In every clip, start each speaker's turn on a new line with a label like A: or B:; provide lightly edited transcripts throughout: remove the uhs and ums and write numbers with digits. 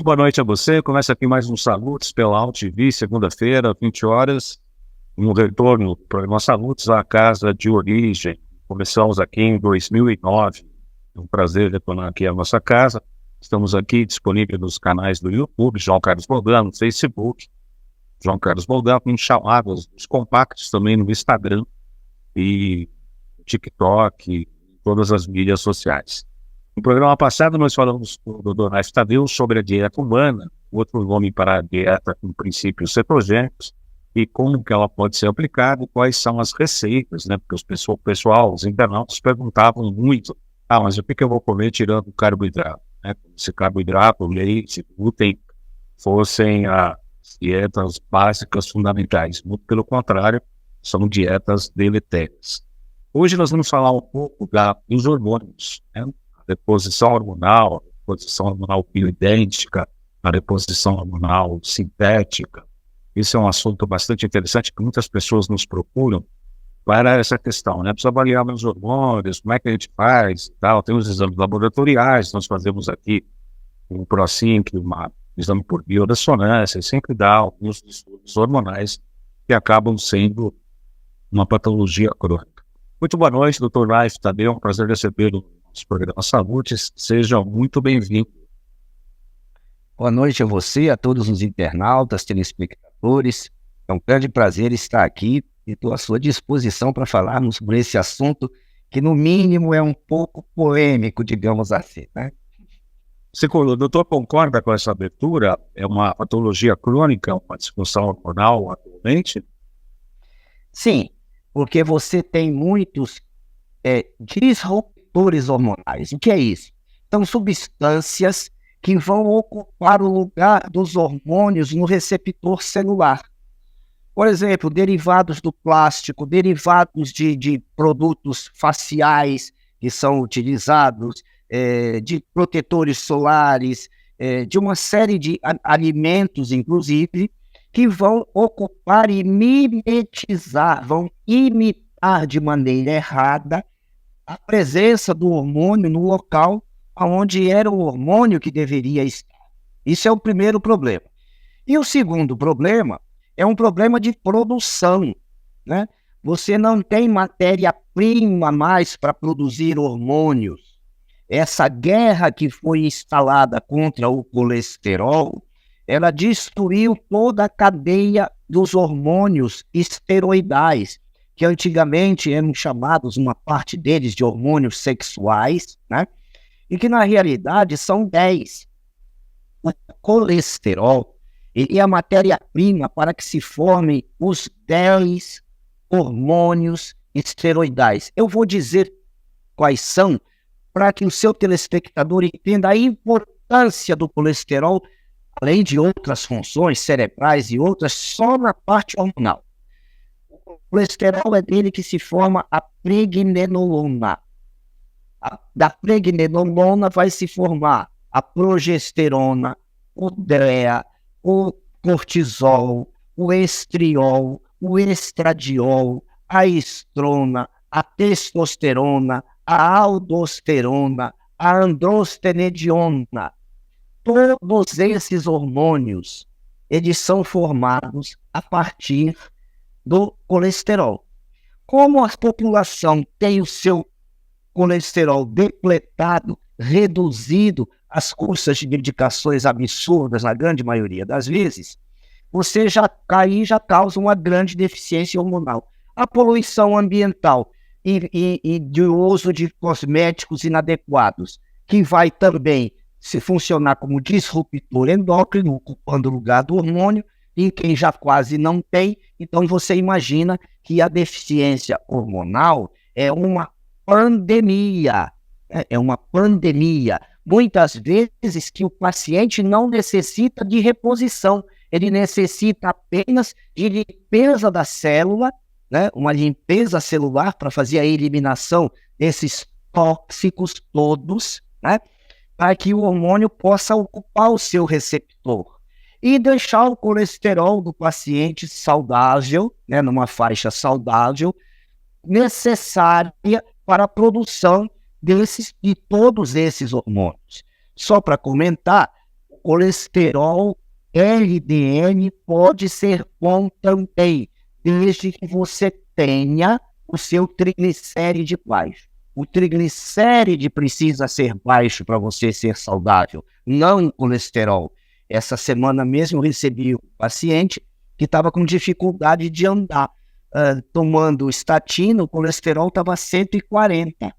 A: Muito boa noite a você. Começa aqui mais um Salutos pela AltV, segunda-feira, 20 horas, no retorno do programa Salutos à casa de origem. Começamos aqui em 2009. É um prazer retornar aqui à nossa casa. Estamos aqui disponíveis nos canais do YouTube, João Carlos Boldan, no Facebook, João Carlos Boldan, com chamadas, os compactos também no Instagram e TikTok, todas as mídias sociais. No programa passado nós falamos com o Dr. Naif Tadeu sobre a dieta humana, outro nome para a dieta com princípios cetogênicos, e como que ela pode ser aplicada e quais são as receitas, né? Porque o pessoal, os internautas perguntavam muito, mas o que eu vou comer tirando o carboidrato? Né? Como se carboidrato, leite, glúten fossem as dietas básicas fundamentais. Muito pelo contrário, são dietas deletérias. Hoje nós vamos falar um pouco dos hormônios, né? A reposição hormonal bioidêntica, a reposição hormonal sintética. Isso é um assunto bastante interessante que muitas pessoas nos procuram para essa questão, né? Precisa avaliar meus hormônios, como é que a gente faz e tal. Tem os exames laboratoriais, nós fazemos aqui um ProSync, um exame por biorressonância, e sempre dá alguns distúrbios hormonais que acabam sendo uma patologia crônica. Muito boa noite, Dr. Naif Tadeu, é um prazer recebê-lo no programa Salutos. Seja muito bem-vindo.
B: Boa noite a você, a todos os internautas, telespectadores. É um grande prazer estar aqui e estou à sua disposição para falarmos sobre esse assunto que, no mínimo, é um pouco polêmico, digamos assim, né?
A: O doutor concorda com essa abertura? É uma patologia crônica, uma disfunção hormonal atualmente?
B: Sim, porque você tem muitos disruptores hormonais. O que é isso? São substâncias que vão ocupar o lugar dos hormônios no receptor celular. Por exemplo, derivados do plástico, derivados de produtos faciais que são utilizados, de protetores solares, de uma série de alimentos, inclusive, que vão ocupar e mimetizar, vão imitar de maneira errada a presença do hormônio no local onde era o hormônio que deveria estar. Isso é o primeiro problema. E o segundo problema é um problema de produção, né? Você não tem matéria-prima mais para produzir hormônios. Essa guerra que foi instalada contra o colesterol, ela destruiu toda a cadeia dos hormônios esteroidais, que antigamente eram chamados, uma parte deles, de hormônios sexuais, né? E que na realidade são 10. O colesterol é a matéria-prima para que se formem os 10 hormônios esteroidais. Eu vou dizer quais são, para que o seu telespectador entenda a importância do colesterol, além de outras funções cerebrais e outras, só na parte hormonal. O colesterol é dele que se forma a pregnenolona. Da pregnenolona vai se formar a progesterona, o DHEA, o cortisol, o estriol, o estradiol, a estrona, a testosterona, a aldosterona, a androstenediona. Todos esses hormônios, eles são formados a partir do colesterol. Como a população tem o seu colesterol depletado, reduzido às custas de medicações absurdas, na grande maioria das vezes, você já causa uma grande deficiência hormonal. A poluição ambiental e de uso de cosméticos inadequados, que vai também se funcionar como disruptor endócrino, ocupando o lugar do hormônio, em quem já quase não tem. Então você imagina que a deficiência hormonal é uma pandemia. É uma pandemia. Muitas vezes que o paciente não necessita de reposição, ele necessita apenas de limpeza da célula, né? Uma limpeza celular para fazer a eliminação desses tóxicos todos, né? Para que o hormônio possa ocupar o seu receptor e deixar o colesterol do paciente saudável, né? Numa faixa saudável, necessária para a produção de todos esses hormônios. Só para comentar, colesterol LDL pode ser bom também, desde que você tenha o seu triglicéride baixo. O triglicéride precisa ser baixo para você ser saudável, não o colesterol. Essa semana mesmo eu recebi um paciente que estava com dificuldade de andar. Tomando estatina, o colesterol estava 140. O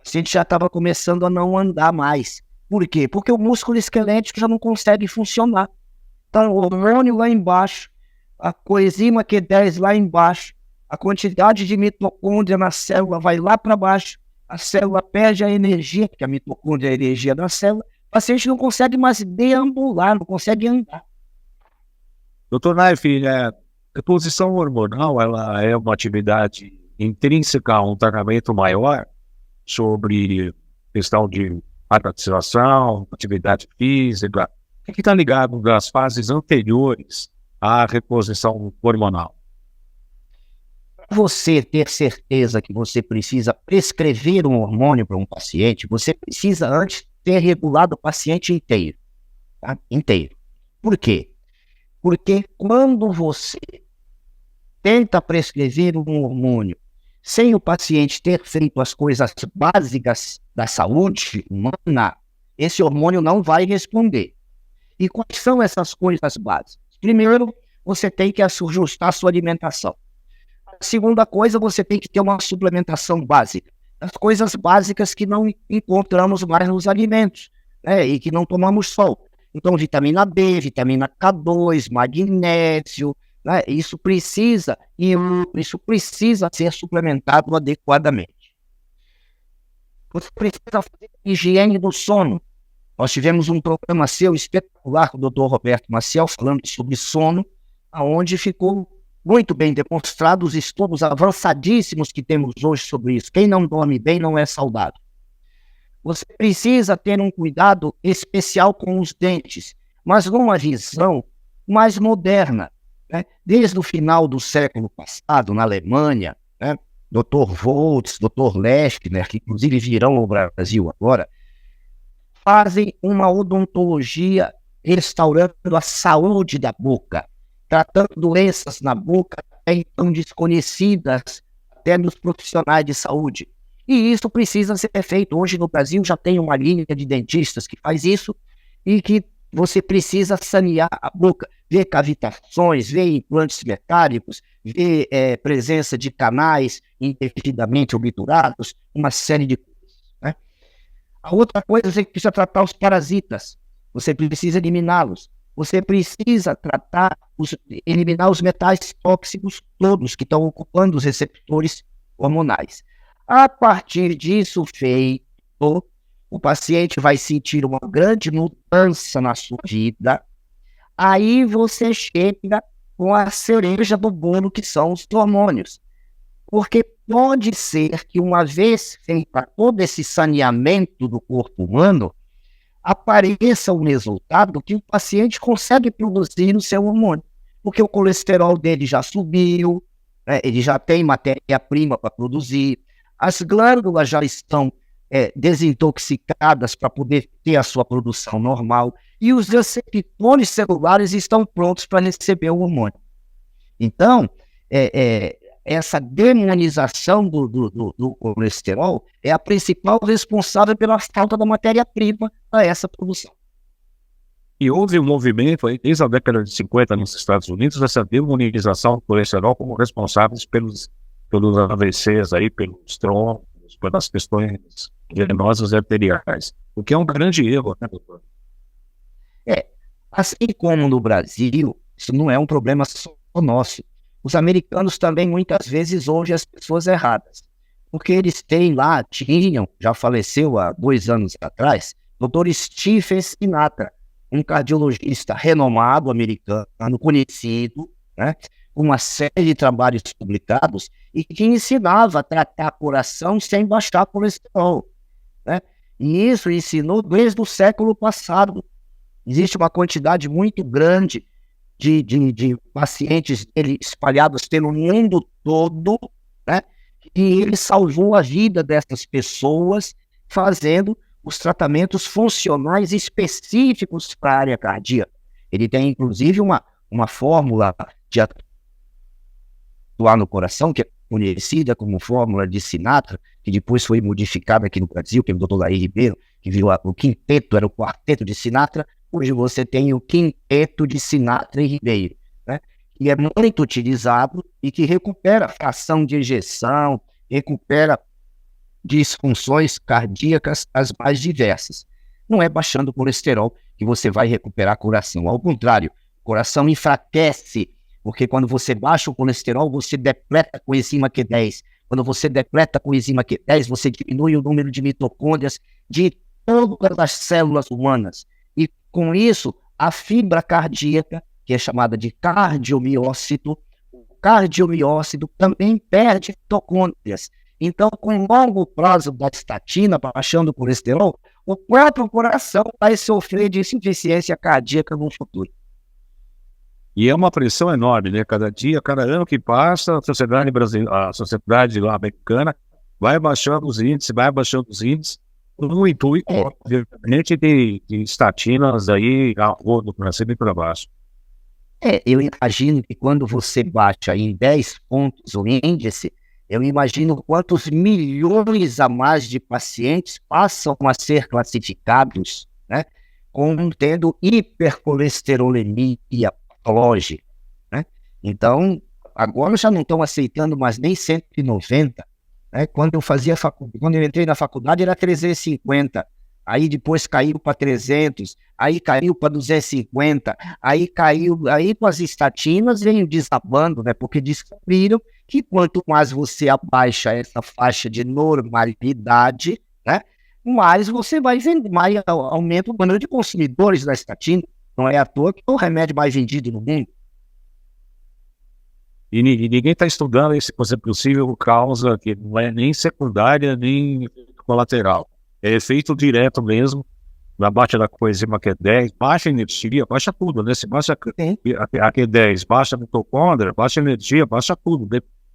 B: paciente já estava começando a não andar mais. Por quê? Porque o músculo esquelético já não consegue funcionar. Então, o hormônio lá embaixo, a coenzima Q10 lá embaixo, a quantidade de mitocôndria na célula vai lá para baixo, a célula perde a energia, porque a mitocôndria é a energia da célula, o paciente não consegue mais deambular, não consegue andar.
A: Doutor Naif, a reposição hormonal, ela é uma atividade intrínseca a um tratamento maior sobre questão de adaptação, atividade física. O que está ligado das fases anteriores à reposição hormonal?
B: Para você ter certeza que você precisa prescrever um hormônio para um paciente, você precisa antes ter regulado o paciente inteiro. Tá? Inteiro. Por quê? Porque quando você tenta prescrever um hormônio sem o paciente ter feito as coisas básicas da saúde humana, esse hormônio não vai responder. E quais são essas coisas básicas? Primeiro, você tem que ajustar a sua alimentação. A segunda coisa, você tem que ter uma suplementação básica. As coisas básicas que não encontramos mais nos alimentos, né, e que não tomamos sol. Então, vitamina B, vitamina K2, magnésio, né, isso precisa ser suplementado adequadamente. Você precisa fazer higiene do sono. Nós tivemos um programa seu espetacular com o Dr. Roberto Maciel falando sobre sono, onde ficou muito bem demonstrado os estudos avançadíssimos que temos hoje sobre isso. Quem não dorme bem não é saudável. Você precisa ter um cuidado especial com os dentes, mas numa visão mais moderna. Né? Desde o final do século passado, na Alemanha, né? Dr. Voltz, Dr. Lechner, que inclusive virão ao Brasil agora, fazem uma odontologia restaurando a saúde da boca, tratando doenças na boca então desconhecidas até nos profissionais de saúde. E isso precisa ser feito. Hoje no Brasil já tem uma linha de dentistas que faz isso e que você precisa sanear a boca, ver cavitações, ver implantes metálicos, ver presença de canais indevidamente obturados, uma série de coisas. Né? A outra coisa, você precisa tratar os parasitas, você precisa eliminá-los. Você precisa eliminar os metais tóxicos todos que estão ocupando os receptores hormonais. A partir disso feito, o paciente vai sentir uma grande mudança na sua vida. Aí você chega com a cereja do bolo, que são os hormônios. Porque pode ser que uma vez feito todo esse saneamento do corpo humano, apareça um resultado que o paciente consegue produzir o seu hormônio, porque o colesterol dele já subiu, né, ele já tem matéria-prima para produzir, as glândulas já estão desintoxicadas para poder ter a sua produção normal, e os receptores celulares estão prontos para receber o hormônio. Então, essa demonização do colesterol é a principal responsável pela falta da matéria-prima para essa produção.
A: E houve um movimento aí, desde a década de 50 nos Estados Unidos, essa demonização do colesterol como responsáveis pelos AVCs, aí, pelos trombos, pelas questões venosas e arteriais. O que é um grande erro, né, doutor?
B: Assim como no Brasil, isso não é um problema só nosso. Os americanos também muitas vezes ouvem as pessoas erradas, porque eles tinham, já faleceu há 2 anos atrás, Dr. Stephen Sinatra, um cardiologista renomado americano, conhecido, né, com uma série de trabalhos publicados, e que ensinava a tratar coração sem baixar colesterol. Né? E isso ensinou desde o século passado. Existe uma quantidade muito grande de pacientes dele espalhados pelo mundo todo, né? E ele salvou a vida dessas pessoas fazendo os tratamentos funcionais específicos para a área cardíaca. Ele tem, inclusive, uma fórmula de atuar no coração, que é conhecida como fórmula de Sinatra, que depois foi modificada aqui no Brasil, pelo Dr. Laí Ribeiro, que virou o quinteto, era o quarteto de Sinatra. Hoje você tem o quinteto de Sinatra e Ribeiro, né? Que é muito utilizado e que recupera fração de ejeção, recupera disfunções cardíacas as mais diversas. Não é baixando o colesterol que você vai recuperar coração. Ao contrário, o coração enfraquece, porque quando você baixa o colesterol, você depleta com enzima Q10. Quando você depleta com enzima Q10, você diminui o número de mitocôndrias de todas as células humanas. E com isso, a fibra cardíaca, que é chamada de cardiomiócito, o cardiomiócito também perde mitocôndrias. Então, com longo prazo da estatina, baixando o colesterol, o próprio coração vai sofrer de insuficiência cardíaca no futuro.
A: E é uma pressão enorme, né? Cada dia, cada ano que passa, a sociedade lá americana vai baixando os índices, no intuito, obviamente, de estatinas aí a rodo para cima e para baixo.
B: Eu imagino que quando você baixa em 10 pontos o índice, eu imagino quantos milhões a mais de pacientes passam a ser classificados, né, como tendo hipercolesterolemia patológica, né? Então, agora já não estão aceitando mais nem 190, né? Quando eu entrei na faculdade era 350, aí depois caiu para 300, aí caiu para 250, aí com as estatinas veio desabando, né? Porque descobriram que quanto mais você abaixa essa faixa de normalidade, né, mais você vai vender, mais aumenta o número de consumidores da estatina. Não é à toa que é o remédio mais vendido no mundo.
A: E ninguém está estudando esse possível causa que não é nem secundária, nem colateral. É efeito direto mesmo, na baixa da coenzima Q10, baixa energia, baixa tudo, né? Se baixa a Q10, baixa a mitocôndria, baixa energia, baixa tudo.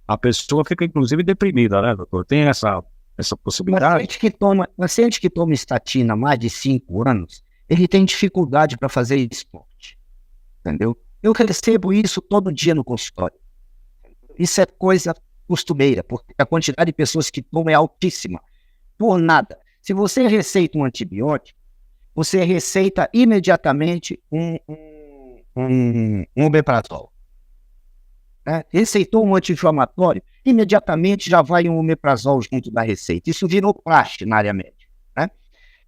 A: A pessoa fica, inclusive, deprimida, né, doutor? Tem essa possibilidade.
B: Paciente que toma estatina há mais de 5 anos, ele tem dificuldade para fazer esporte, entendeu? Eu recebo isso todo dia no consultório. Isso é coisa costumeira, porque a quantidade de pessoas que tomam é altíssima. Por nada. Se você receita um antibiótico, você receita imediatamente um omeprazol. Receitou um anti-inflamatório, imediatamente já vai um omeprazol junto da receita. Isso virou praxe na área médica, né?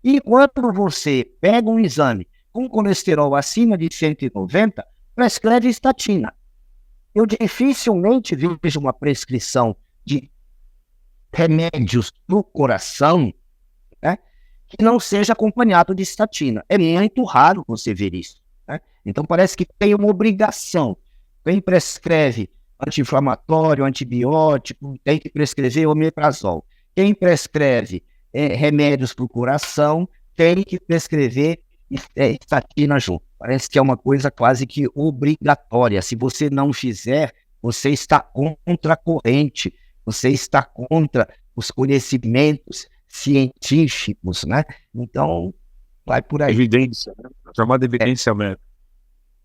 B: E quando você pega um exame com colesterol acima de 190, prescreve estatina. Eu dificilmente vejo uma prescrição de remédios para o coração, né, que não seja acompanhado de estatina. É muito raro você ver isso, né? Então parece que tem uma obrigação. Quem prescreve anti-inflamatório, antibiótico, tem que prescrever omeprazol. Quem prescreve remédios para o coração, tem que prescrever estatina junto. Parece que é uma coisa quase que obrigatória. Se você não fizer, você está contra a corrente, você está contra os conhecimentos científicos, né? Então, vai por aí.
A: Evidência, né? Chamada evidência médica.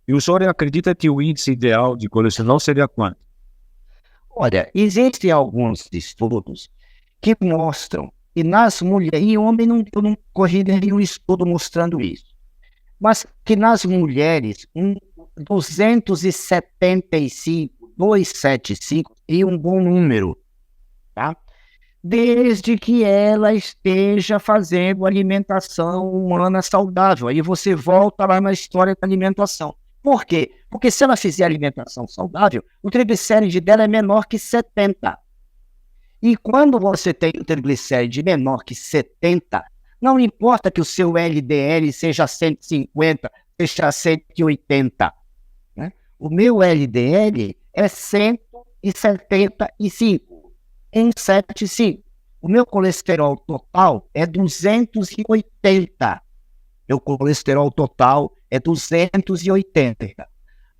A: E o senhor acredita que o índice ideal de colesterol seria quanto?
B: Olha, existem alguns estudos que mostram que nas mulheres, e homem eu não corri nenhum estudo mostrando isso, mas que nas mulheres, 275 é um bom número, tá? Desde que ela esteja fazendo alimentação humana saudável. Aí você volta lá na história da alimentação. Por quê? Porque se ela fizer alimentação saudável, o triglicéride dela é menor que 70. E quando você tem o triglicéride menor que 70, não importa que o seu LDL seja 150, seja 180. Né? O meu LDL é 175. 175. O meu colesterol total é 280. Meu colesterol total é 280.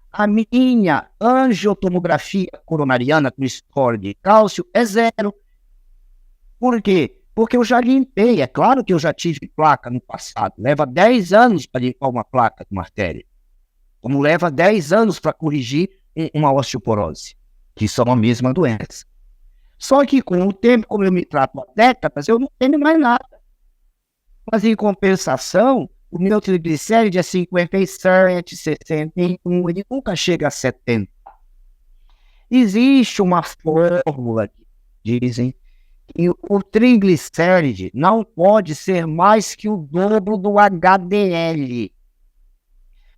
B: A minha angiotomografia coronariana com score de cálcio é 0. Por quê? Porque eu já limpei, é claro que eu já tive placa no passado, leva 10 anos para limpar uma placa de uma artéria, como leva 10 anos para corrigir uma osteoporose, que são a mesma doença. Só que com o tempo, como eu me trato há décadas, eu não tenho mais nada. Mas em compensação, o meu triglicéride é 57, 61, ele nunca chega a 70. Existe uma fórmula, dizem, que o triglicéride não pode ser mais que o dobro do HDL.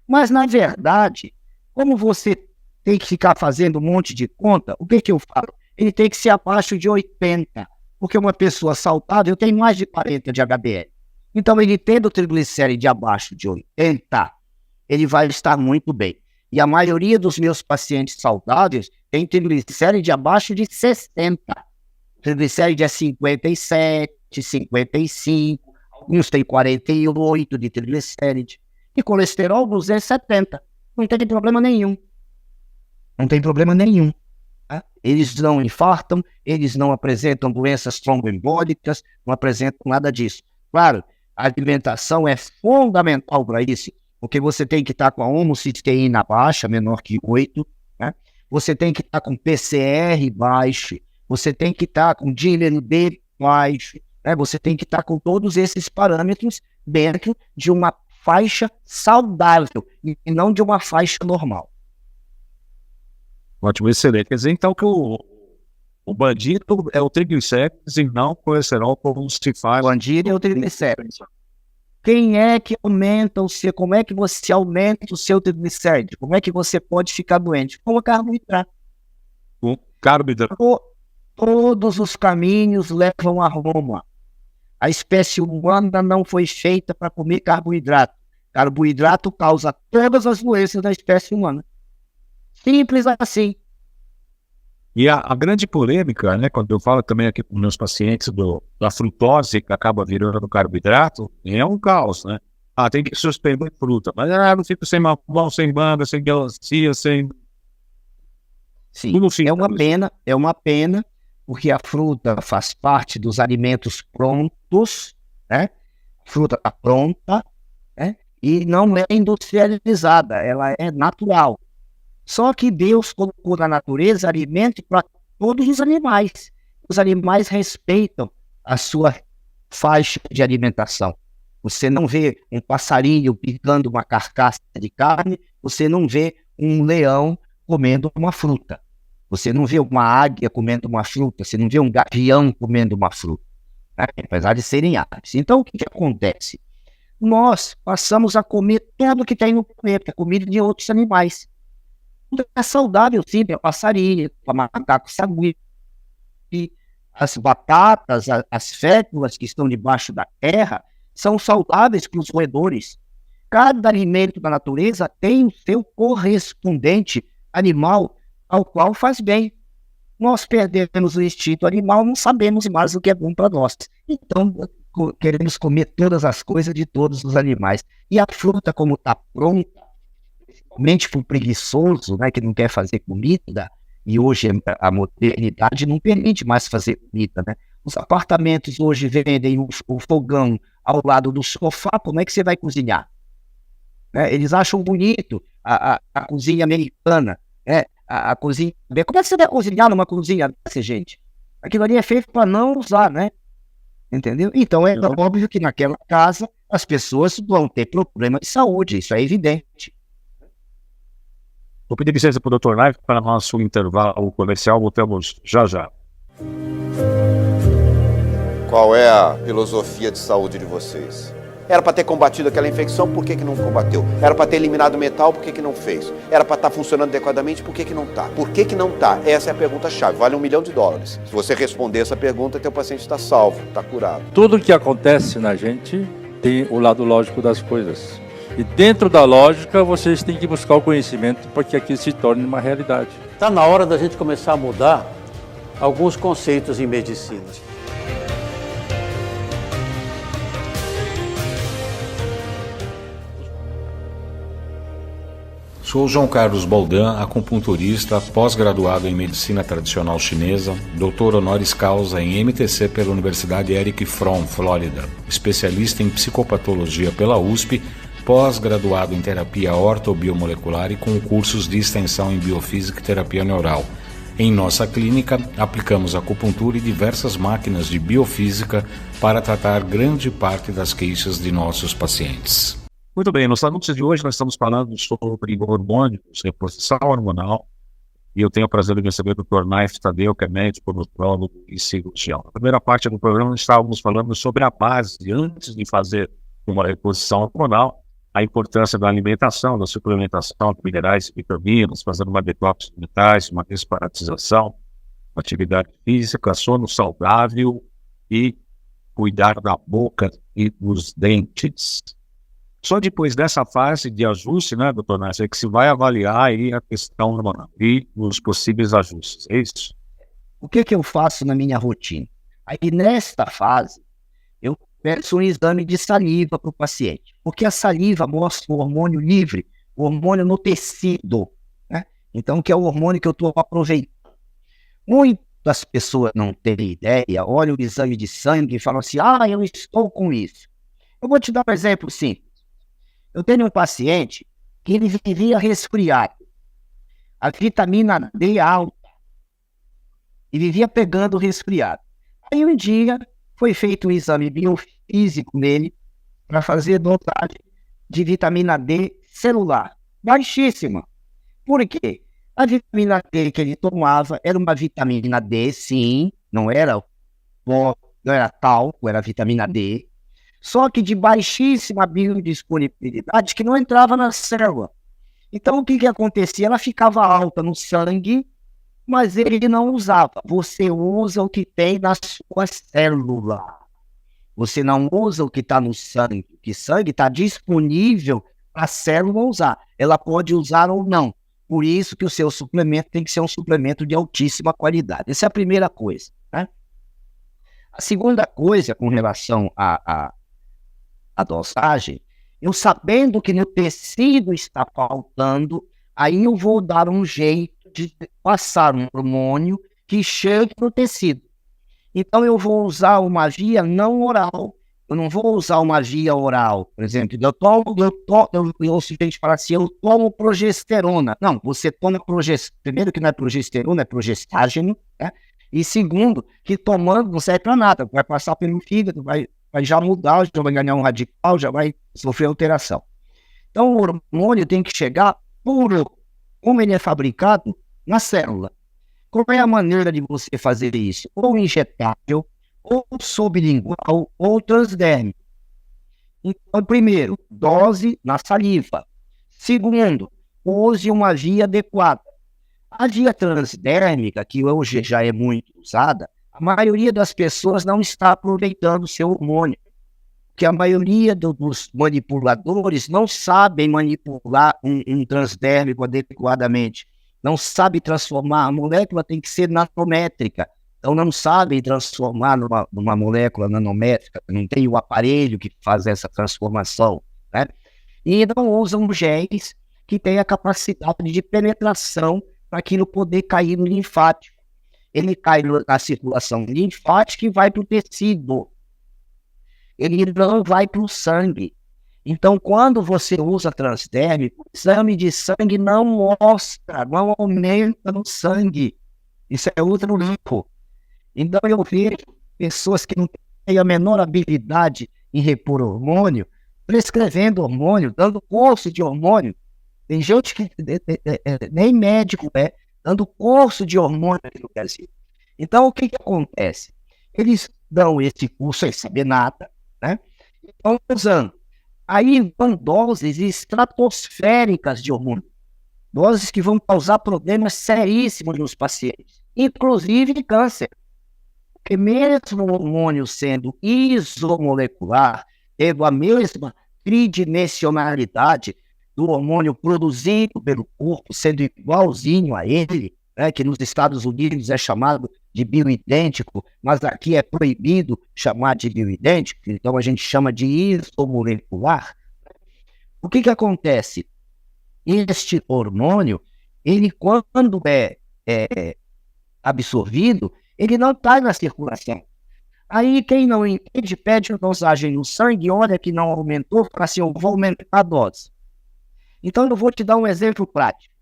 B: Mas, na verdade, como você tem que ficar fazendo um monte de conta, o que eu falo? Ele tem que ser abaixo de 80, porque uma pessoa saudável tem mais de 40 de HDL. Então, ele tendo o triglicéride abaixo de 80, ele vai estar muito bem. E a maioria dos meus pacientes saudáveis tem triglicéride abaixo de 60. O triglicéride é 57, 55, alguns têm 48 de triglicéride. E colesterol 270. Não tem problema nenhum. Não tem problema nenhum. Tá? Eles não infartam, eles não apresentam doenças tromboembólicas, não apresentam nada disso. Claro, a alimentação é fundamental para isso, porque você tem que estar com a homocisteína baixa, menor que 8, né? Você tem que estar com PCR baixo, você tem que estar com dímero B baixo, né? Você tem que estar com todos esses parâmetros dentro de uma faixa saudável e não de uma faixa normal.
A: Ótimo, excelente. Quer dizer, então, que o bandido é o triglicérides e não o colesterol, como se faz.
B: O bandido é o triglicérides. Quem é que aumenta o seu... Como é que você aumenta o seu triglicéride? Como é que você pode ficar doente? Com o carboidrato.
A: O carboidrato.
B: Todos os caminhos levam a Roma. A espécie humana não foi feita para comer carboidrato. Carboidrato causa todas as doenças da espécie humana. Simples assim.
A: E a grande polêmica, né, quando eu falo também aqui com meus pacientes da frutose, que acaba virando carboidrato, é um caos, né? Tem que suspender fruta. Mas eu não fico sem mamão, sem manga, sem melancia, sem...
B: Sim, é uma pena, porque a fruta faz parte dos alimentos prontos, né? A fruta está pronta, né? E não é industrializada, ela é natural. Só que Deus colocou na natureza alimento para todos os animais. Os animais respeitam a sua faixa de alimentação. Você não vê um passarinho picando uma carcaça de carne, você não vê um leão comendo uma fruta. Você não vê uma águia comendo uma fruta, você não vê um gavião comendo uma fruta, né? Apesar de serem aves. Então, o que acontece? Nós passamos a comer tudo que tem no planeta, comida de outros animais. É saudável, sim, é passarinho, é macaco saguio, as batatas, as féculas que estão debaixo da terra são saudáveis para os roedores. Cada alimento da natureza tem o seu correspondente animal ao qual faz bem. Nós perdemos o instinto animal, não sabemos mais o que é bom para nós. Então, queremos comer todas as coisas de todos os animais. E a fruta, como está pronta, principalmente para o preguiçoso, né, que não quer fazer comida, e hoje a modernidade não permite mais fazer comida, né? Os apartamentos hoje vendem o fogão ao lado do sofá, como é que você vai cozinhar? Né? Eles acham bonito a cozinha americana, né? A cozinha... Como é que você vai cozinhar numa cozinha dessa, gente? Aquilo ali é feito para não usar, né? Entendeu? Então é óbvio que naquela casa as pessoas vão ter problema de saúde, isso é evidente.
A: Vou pedir licença para o Dr. Naif para nosso intervalo comercial. Voltamos já já.
C: Qual é a filosofia de saúde de vocês? Era para ter combatido aquela infecção, por que não combateu? Era para ter eliminado o metal, por que não fez? Era para estar funcionando adequadamente, por que não está? Por que não está? Essa é a pergunta-chave, vale $1 milhão. Se você responder essa pergunta, teu paciente está salvo, está curado.
D: Tudo que acontece na gente tem o lado lógico das coisas. E dentro da lógica, vocês têm que buscar o conhecimento para que aquilo se torne uma realidade.
E: Está na hora da gente começar a mudar alguns conceitos em medicina.
F: Sou João Carlos Boldan, acupunturista, pós-graduado em Medicina Tradicional Chinesa, doutor honoris causa em MTC pela Universidade Eric Fromm, Flórida, especialista em psicopatologia pela USP, pós-graduado em terapia ortobiomolecular e com cursos de extensão em biofísica e terapia neural. Em nossa clínica, aplicamos acupuntura e diversas máquinas de biofísica para tratar grande parte das queixas de nossos pacientes.
A: Muito bem, nos anúncios de hoje nós estamos falando sobre hormônios, reposição hormonal, e eu tenho o prazer de receber o Dr. Naif Tadeu, que é médico, nutrólogo e cirurgião. Na primeira parte do programa nós estávamos falando sobre a base, antes de fazer uma reposição hormonal, a importância da alimentação, da suplementação de minerais e vitaminas, fazendo uma detox de metais, uma desparatização, atividade física, sono saudável e cuidar da boca e dos dentes. Só depois dessa fase de ajuste, né, doutor Naif, é que se vai avaliar aí a questão hormonal e os possíveis ajustes, é isso?
B: O que eu faço na minha rotina? Aí, nesta fase, eu peço um exame de saliva para o paciente, porque a saliva mostra o hormônio livre, o hormônio no tecido, né? Então, que é o hormônio que eu estou aproveitando. Muitas pessoas não têm ideia, olham o exame de sangue e falam assim, eu estou com isso. Eu vou te dar um exemplo simples. Eu tenho um paciente que ele vivia resfriado, a vitamina D alta, e vivia pegando resfriado. Aí um dia foi feito um exame biofísico nele para fazer dosagem de vitamina D celular, baixíssima. Por quê? A vitamina D que ele tomava era uma vitamina D, sim, não era talco, era vitamina D, só que de baixíssima biodisponibilidade, que não entrava na célula. Então, o que acontecia? Ela ficava alta no sangue, mas ele não usava. Você usa o que tem na sua célula. Você não usa o que está no sangue. O sangue está disponível para a célula usar. Ela pode usar ou não. Por isso que o seu suplemento tem que ser um suplemento de altíssima qualidade. Essa é a primeira coisa, né? A segunda coisa, com relação à dosagem, eu sabendo que no tecido está faltando, aí eu vou dar um jeito de passar um hormônio que chegue no tecido. Então eu vou usar uma via não oral. Eu não vou usar uma via oral. Por exemplo, eu ouço gente falar assim, eu tomo progesterona. Não, você toma progesterona. Primeiro que não é progesterona, é progestágeno, né? E segundo, que tomando não serve para nada. Vai passar pelo fígado, vai já mudar, já vai ganhar um radical, já vai sofrer alteração. Então o hormônio tem que chegar puro, como ele é fabricado, na célula. Qual é a maneira de você fazer isso? Ou injetável, ou sublingual, ou transdérmico. Então, primeiro, dose na saliva. Segundo, use uma via adequada. A via transdérmica, que hoje já é muito usada, a maioria das pessoas não está aproveitando o seu hormônio. Porque a maioria dos manipuladores não sabem manipular um transdérmico adequadamente. Não sabe transformar, a molécula tem que ser nanométrica, então não sabe transformar numa molécula nanométrica, não tem o aparelho que faz essa transformação, né? E não usam géis que têm a capacidade de penetração para aquilo poder cair no linfático. Ele cai na circulação linfática e vai para o tecido, ele não vai para o sangue. Então, quando você usa transdérmico, o exame de sangue não mostra, não aumenta no sangue. Isso é ultralimpo. Então, eu vejo pessoas que não têm a menor habilidade em repor hormônio, prescrevendo hormônio, dando curso de hormônio. Tem gente que nem médico é, dando curso de hormônio aqui no Brasil. Então, o que acontece? Eles dão esse curso sem saber nada, né? Estão usando. Aí vão doses estratosféricas de hormônio, doses que vão causar problemas seríssimos nos pacientes, inclusive de câncer. Porque mesmo o hormônio sendo isomolecular, tendo a mesma tridimensionalidade do hormônio produzido pelo corpo, sendo igualzinho a ele, né, que nos Estados Unidos é chamado de bioidêntico, mas aqui é proibido chamar de bioidêntico, então a gente chama de isomolecular. O que acontece? este hormônio, ele quando é absorvido, ele não está na circulação. Aí quem não entende pede a dosagem no sangue, olha que não aumentou, fala assim, eu vou aumentar a dose. Então eu vou te dar um exemplo prático.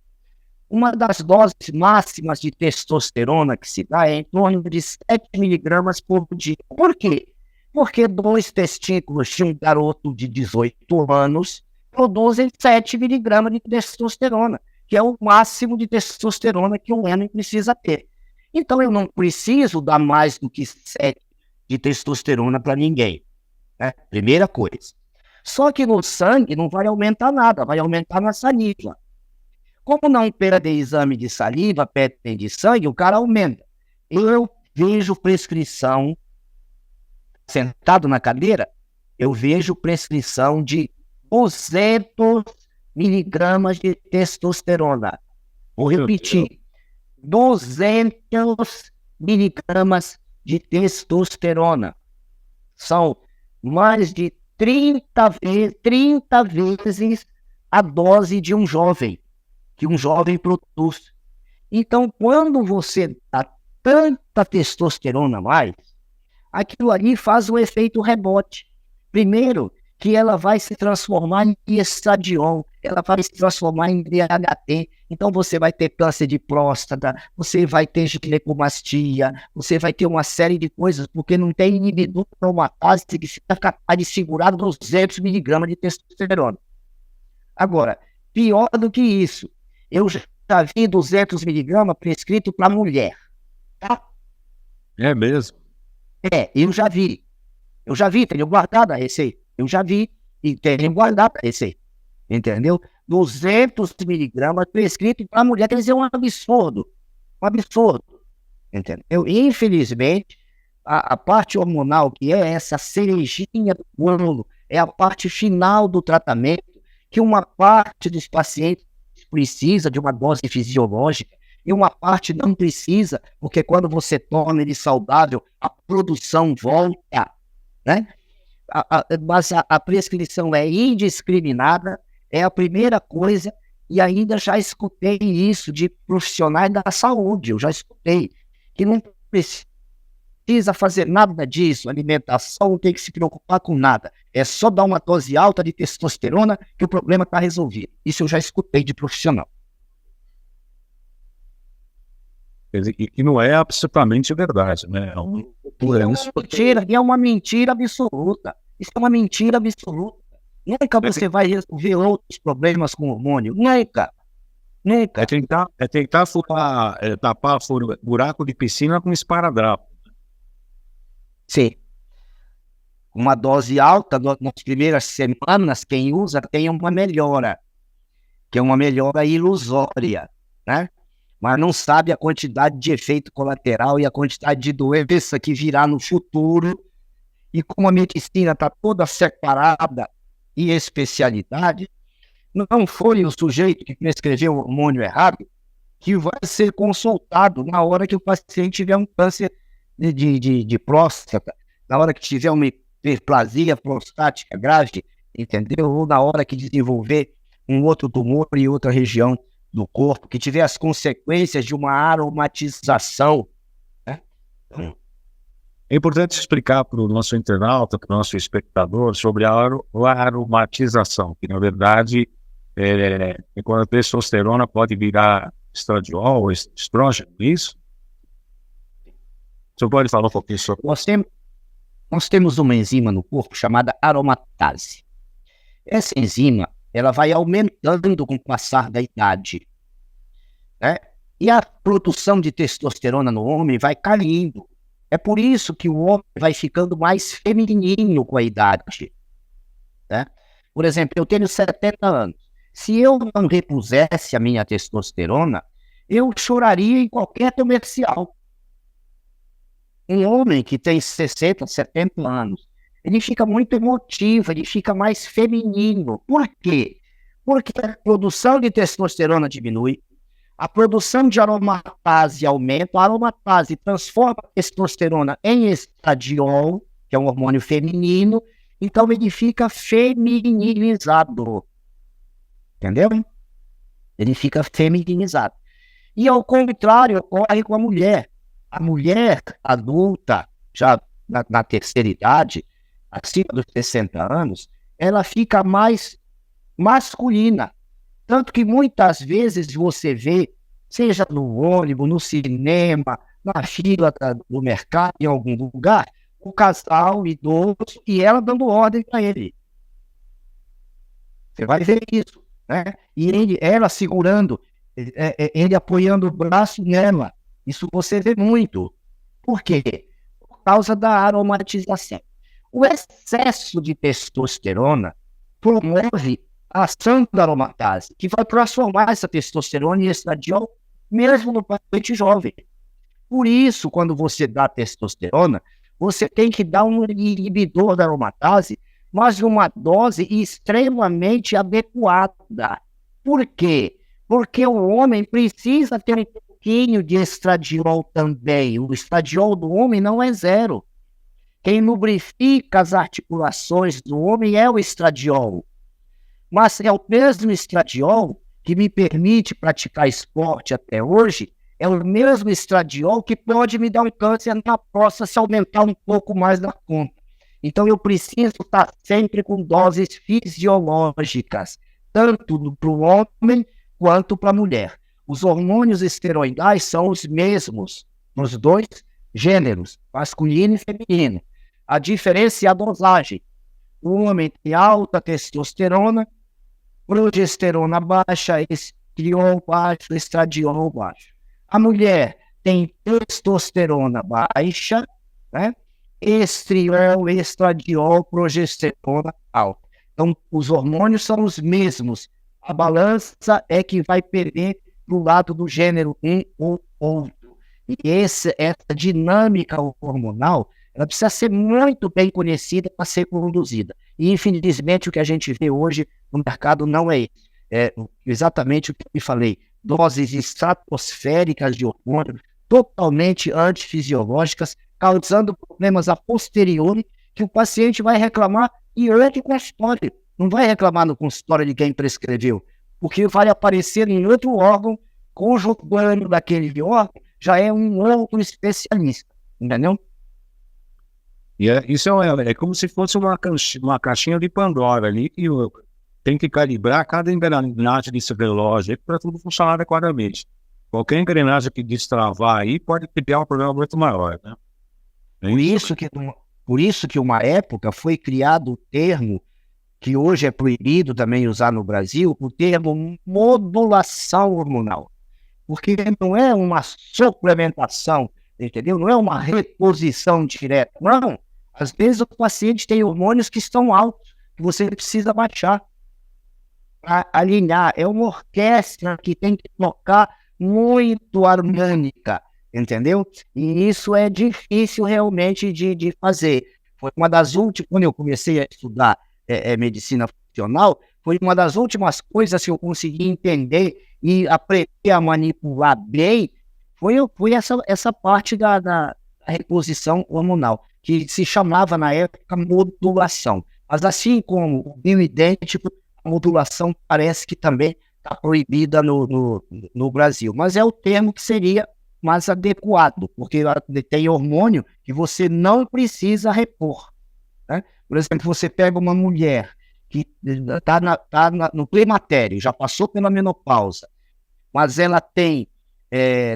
B: Uma das doses máximas de testosterona que se dá é em torno de 7 miligramas por dia. Por quê? Porque 2 testículos de um garoto de 18 anos produzem 7 miligramas de testosterona, que é o máximo de testosterona que um homem precisa ter. Então eu não preciso dar mais do que 7 de testosterona para ninguém, né? Primeira coisa. Só que no sangue não vai aumentar nada, vai aumentar na saliva. Como não pedem exame de saliva, pedem de sangue, o cara aumenta. Eu vejo prescrição, sentado na cadeira, eu vejo prescrição de 200 miligramas de testosterona. Vou repetir, 200 miligramas de testosterona. São mais de 30 vezes a dose de um jovem, que um jovem produz. Então, quando você dá tanta testosterona a mais, aquilo ali faz um efeito rebote. Primeiro, que ela vai se transformar em estradiol, ela vai se transformar em DHT, então você vai ter câncer de próstata, você vai ter ginecomastia, você vai ter uma série de coisas, porque não tem inibidor de aromatase que fica capaz de segurar 200 miligramas de testosterona. Agora, pior do que isso, eu já vi 200 miligramas prescrito para mulher, tá?
A: É mesmo?
B: Eu já vi, tenho guardado a receita. Eu já vi e tenho guardado a receita, entendeu? 200 miligramas prescrito para mulher, quer dizer, um absurdo, entendeu? E, infelizmente, a parte hormonal, que é essa cerejinha do bolo, é a parte final do tratamento, que uma parte dos pacientes precisa de uma dose fisiológica e uma parte não precisa, porque quando você torna ele saudável, a produção volta, né? Mas a prescrição é indiscriminada, é a primeira coisa, e ainda já escutei isso de profissionais da saúde, eu já escutei, que não precisa fazer nada disso, alimentação não tem que se preocupar com nada, é só dar uma dose alta de testosterona que o problema está resolvido. Isso eu já escutei de profissional.
A: Quer dizer, que não é absolutamente verdade, né?
B: É uma mentira absoluta. Isso é uma mentira absoluta. Nunca você vai resolver outros problemas com hormônio. Nunca.
A: É tentar tapar buraco de piscina com esparadrapo.
B: Sim. Uma dose alta, nas primeiras semanas, quem usa tem uma melhora, que é uma melhora ilusória, né? Mas não sabe a quantidade de efeito colateral e a quantidade de doença que virá no futuro. E como a medicina está toda separada e especialidade, não foi o sujeito que prescreveu o hormônio errado que vai ser consultado na hora que o paciente tiver um câncer de próstata, na hora que tiver uma hiperplasia prostática grave, entendeu? Ou na hora que desenvolver um outro tumor em outra região do corpo, que tiver as consequências de uma aromatização, né?
A: É importante explicar para o nosso internauta, para o nosso espectador, sobre a aromatização, que na verdade quando a testosterona pode virar estradiol ou estrógeno, isso? Você pode falar um pouquinho sobre isso?
B: Nós temos uma enzima no corpo chamada aromatase. Essa enzima, ela vai aumentando com o passar da idade, né? E a produção de testosterona no homem vai caindo. É por isso que o homem vai ficando mais feminino com a idade, né? Por exemplo, eu tenho 70 anos. Se eu não repusesse a minha testosterona, eu choraria em qualquer comercial. Um homem que tem 60, 70 anos, ele fica muito emotivo, ele fica mais feminino. Por quê? Porque a produção de testosterona diminui, a produção de aromatase aumenta, a aromatase transforma a testosterona em estradiol, que é um hormônio feminino, então ele fica feminilizado. Entendeu? ele fica feminizado. E ao contrário, ocorre com a mulher. A mulher adulta, já na terceira idade, acima dos 60 anos, ela fica mais masculina. Tanto que muitas vezes você vê, seja no ônibus, no cinema, na fila do mercado, em algum lugar, o casal idoso e ela dando ordem para ele. Você vai ver isso, né? E ela segurando, ele apoiando o braço nela. Isso você vê muito. Por quê? Por causa da aromatização. O excesso de testosterona promove a ação da aromatase, que vai transformar essa testosterona em estradiol, mesmo no paciente jovem. Por isso, quando você dá testosterona, você tem que dar um inibidor da aromatase, mas numa dose extremamente adequada. Por quê? Porque o homem precisa ter um pouquinho de estradiol também. O estradiol do homem não é zero. Quem lubrifica as articulações do homem é o estradiol. Mas é o mesmo estradiol que me permite praticar esporte até hoje, é o mesmo estradiol que pode me dar um câncer na próstata se aumentar um pouco mais da conta. Então eu preciso estar sempre com doses fisiológicas, tanto para o homem quanto para a mulher. Os hormônios esteroidais são os mesmos nos dois gêneros, masculino e feminino. A diferença é a dosagem. O homem tem alta testosterona, progesterona baixa, estriol baixo, estradiol baixo. A mulher tem testosterona baixa, né? Estriol, estradiol, progesterona alta. Então, os hormônios são os mesmos. A balança é que vai perder do lado do gênero um ou outro. E essa dinâmica hormonal, ela precisa ser muito bem conhecida para ser conduzida. E, infelizmente, o que a gente vê hoje no mercado não é isso. É exatamente o que eu falei. Doses estratosféricas de hormônio, totalmente antifisiológicas, causando problemas a posteriori, que o paciente vai reclamar e outro consultório. Não vai reclamar no consultório de quem prescreveu, porque vai aparecer em outro órgão, conjugando daquele órgão, já é um outro especialista, entendeu?
A: E isso é como se fosse uma caixinha de Pandora ali, que tem que calibrar cada engrenagem desse relógio para tudo funcionar adequadamente. Qualquer engrenagem que destravar aí pode criar um problema muito maior, né?
B: Por isso que uma época foi criado o termo, que hoje é proibido também usar no Brasil, o termo modulação hormonal. Porque não é uma suplementação, entendeu? Não é uma reposição direta, não. Às vezes o paciente tem hormônios que estão altos, que você precisa baixar para alinhar. É uma orquestra que tem que tocar muito harmônica, entendeu? E isso é difícil realmente de fazer. Foi uma das últimas, quando eu comecei a estudar medicina funcional, foi uma das últimas coisas que eu consegui entender e aprender a manipular bem, foi essa parte da reposição hormonal, que se chamava na época modulação. Mas assim como o bioidêntico, a modulação parece que também está proibida no Brasil. Mas é o termo que seria mais adequado, porque tem hormônio que você não precisa repor, né? Por exemplo, você pega uma mulher que está no climatério, já passou pela menopausa, mas ela tem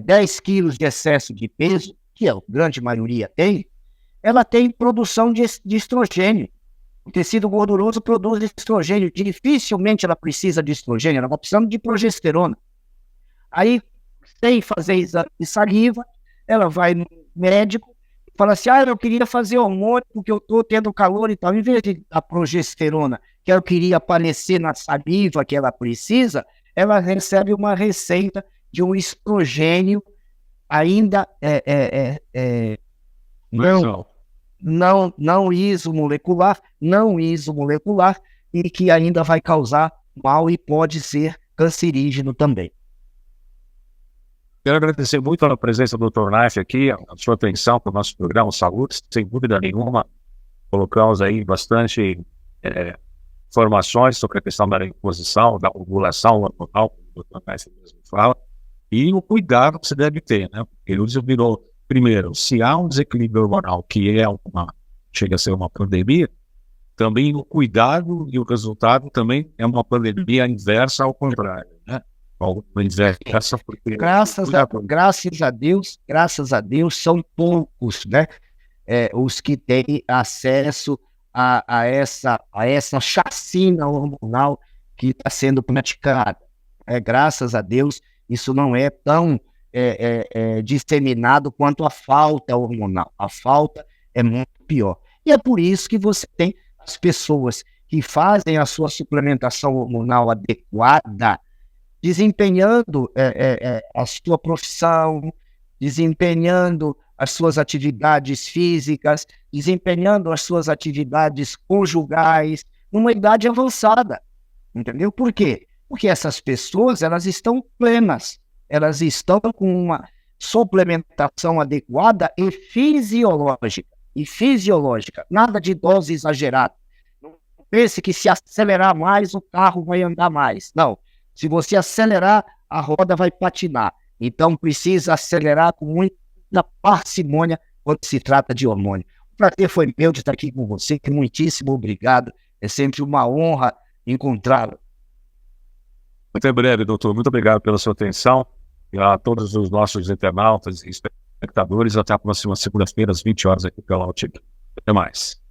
B: 10 quilos de excesso de peso, que a grande maioria tem, ela tem produção de estrogênio. O tecido gorduroso produz estrogênio. Dificilmente ela precisa de estrogênio, ela está precisando de progesterona. Aí, sem fazer exame de saliva, ela vai no médico e fala assim, eu queria fazer hormônio porque eu estou tendo calor e tal. Em vez de a progesterona, que ela queria aparecer na saliva que ela precisa, ela recebe uma receita de um estrogênio ainda não isomolecular, e que ainda vai causar mal e pode ser cancerígeno também.
A: Quero agradecer muito a presença do Dr. Naif aqui, a sua atenção para o nosso programa Saúde, sem dúvida nenhuma. Colocamos aí bastante informações sobre a questão da reposição, da ovulação hormonal, o Dr. Kaiser mesmo fala, e o cuidado que você deve ter, né? Porque ele virou, primeiro, se há um desequilíbrio hormonal, que chega a ser uma pandemia, também o cuidado e o resultado também é uma pandemia inversa ao contrário, né? Inversa porque
B: graças a Deus, são poucos, né? Os que têm acesso a essa chacina hormonal que está sendo praticada. Graças a Deus, isso não é tão disseminado quanto a falta hormonal. A falta é muito pior. E é por isso que você tem as pessoas que fazem a sua suplementação hormonal adequada, desempenhando a sua profissão, desempenhando as suas atividades físicas, desempenhando as suas atividades conjugais, numa idade avançada, entendeu? Por quê? Porque essas pessoas, elas estão plenas, elas estão com uma suplementação adequada e fisiológica, nada de dose exagerada. Não pense que se acelerar mais, o carro vai andar mais. Não, se você acelerar, a roda vai patinar. Então, precisa acelerar com muita parcimônia quando se trata de hormônio. O prazer foi meu de estar aqui com você, muitíssimo obrigado. É sempre uma honra encontrá-lo.
A: Muito breve, doutor. Muito obrigado pela sua atenção e a todos os nossos internautas e espectadores. Até a próxima segunda-feira, às 20 horas, aqui pela UTIC. Até mais.